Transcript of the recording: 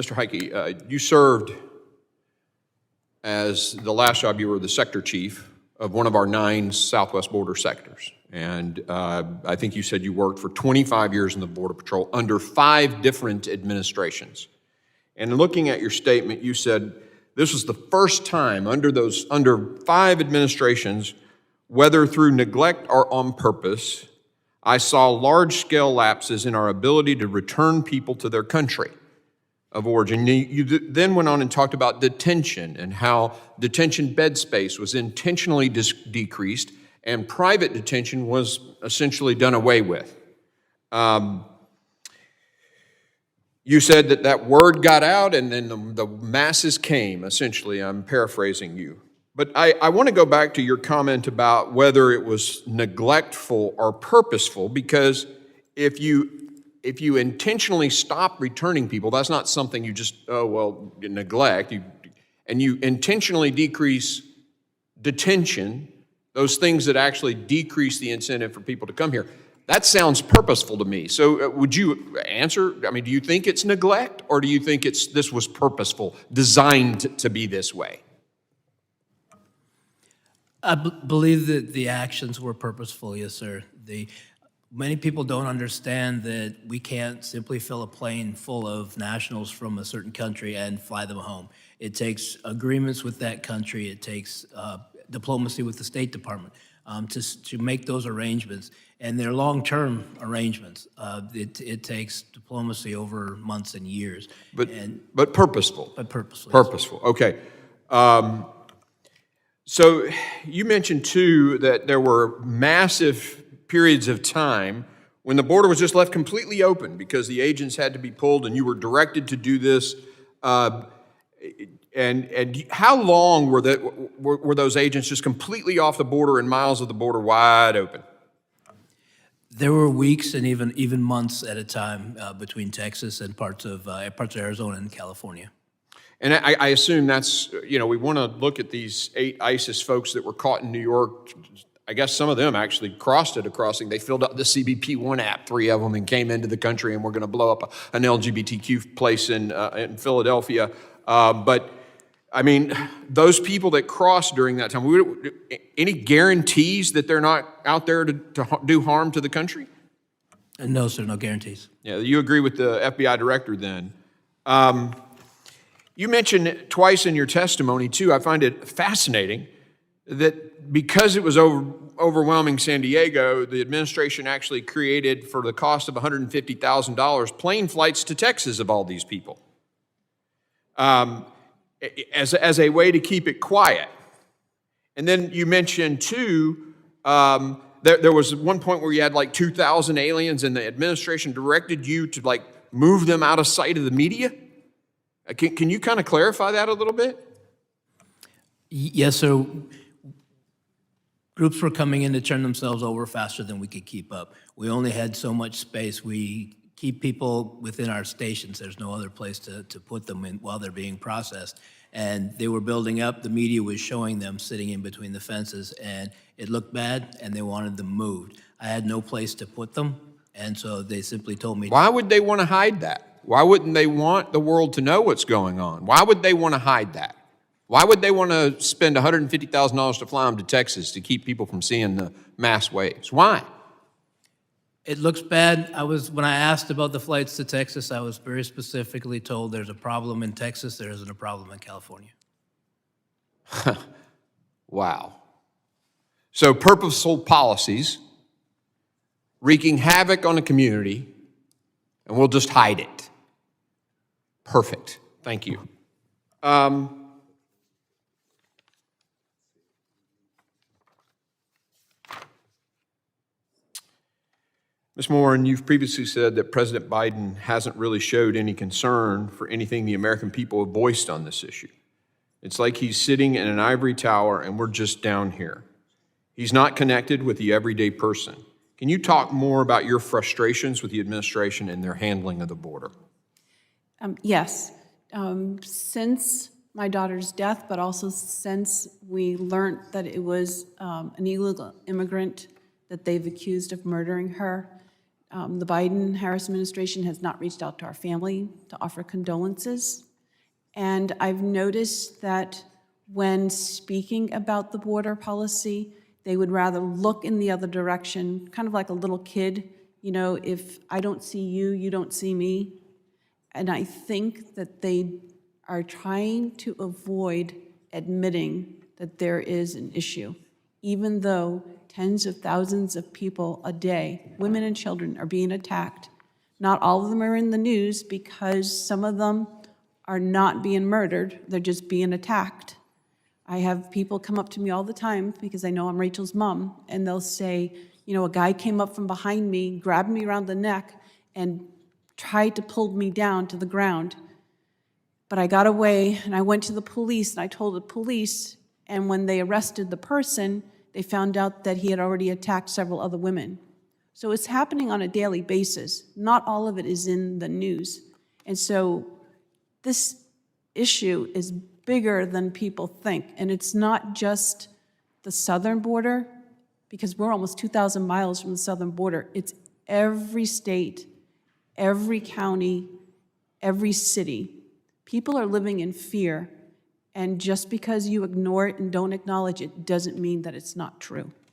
Mr. Heike, you served as the last job, you were the sector chief of one of our 9 southwest border sectors. And I think you said you worked for 25 years in the Border Patrol under 5 different administrations. And looking at your statement, you said this was the first time under 5 administrations, whether through neglect or on purpose, I saw large-scale lapses in our ability to return people to their country of origin. You then went on and talked about detention and how detention bed space was intentionally decreased and private detention was essentially done away with. You said that word got out and then the masses came, essentially. I'm paraphrasing you. But I want to go back to your comment about whether it was neglectful or purposeful, because if you intentionally stop returning people, that's not something you just, neglect. And you intentionally decrease detention, those things that actually decrease the incentive for people to come here. That sounds purposeful to me. So would you answer? I mean, do you think it's neglect, or do you think this was purposeful, designed to be this way? I believe that the actions were purposeful, yes, sir. Many people don't understand that we can't simply fill a plane full of nationals from a certain country and fly them home. It takes agreements with that country. It takes diplomacy with the State Department to make those arrangements. And they're long-term arrangements. It takes diplomacy over months and years. But purposeful. But purposeful. Purposeful, okay. So you mentioned, too, that there were massive periods of time when the border was just left completely open because the agents had to be pulled and you were directed to do this. And how long were those agents just completely off the border and miles of the border wide open? There were weeks and even months at a time between Texas and parts of Arizona and California. And I assume that's, we want to look at these 8 ISIS folks that were caught in New York. I guess some of them actually crossed at a crossing. They filled out the CBP-1 app, 3 of them, and came into the country and were going to blow up an LGBTQ place in Philadelphia. But, I mean, those people that crossed during that time, any guarantees that they're not out there to do harm to the country? No, sir, no guarantees. Yeah, you agree with the FBI director then. You mentioned twice in your testimony, too, I find it fascinating that because it was overwhelming San Diego, the administration actually created, for the cost of $150,000, plane flights to Texas of all these people as a way to keep it quiet. And then you mentioned, too, there was one point where you had like 2,000 aliens and the administration directed you to like move them out of sight of the media. Can you kind of clarify that a little bit? Yes, sir. Groups were coming in to turn themselves over faster than we could keep up. We only had so much space. We keep people within our stations. There's no other place to put them in while they're being processed. And they were building up. The media was showing them sitting in between the fences, and it looked bad, and they wanted them moved. I had no place to put them, and so they simply told me— Why would they want to hide that? Why wouldn't they want the world to know what's going on? Why would they want to hide that? Why would they want to spend $150,000 to fly them to Texas to keep people from seeing the mass waves? Why? It looks bad. When I asked about the flights to Texas, I was very specifically told there's a problem in Texas, there isn't a problem in California. Wow. So purposeful policies wreaking havoc on a community, and we'll just hide it. Perfect. Thank you. Ms. Moran, you've previously said that President Biden hasn't really showed any concern for anything the American people have voiced on this issue. It's like he's sitting in an ivory tower and we're just down here. He's not connected with the everyday person. Can you talk more about your frustrations with the administration and their handling of the border? Yes. Since my daughter's death, but also since we learned that it was an illegal immigrant that they've accused of murdering her, The Biden-Harris administration has not reached out to our family to offer condolences. And I've noticed that when speaking about the border policy, they would rather look in the other direction, kind of like a little kid. You know, if I don't see you, you don't see me. And I think that they are trying to avoid admitting that there is an issue, even though tens of thousands of people a day, women and children, are being attacked. Not all of them are in the news because some of them are not being murdered, they're just being attacked. I have people come up to me all the time because I know I'm Rachel's mom, and they'll say, you know, a guy came up from behind me, grabbed me around the neck, and tried to pull me down to the ground. But I got away, and I went to the police, and I told the police, and when they arrested the person, they found out that he had already attacked several other women. So it's happening on a daily basis. Not all of it is in the news. And so this issue is bigger than people think. And it's not just the southern border, because we're almost 2,000 miles from the southern border. It's every state, every county, every city. People are living in fear. And just because you ignore it and don't acknowledge it doesn't mean that it's not true.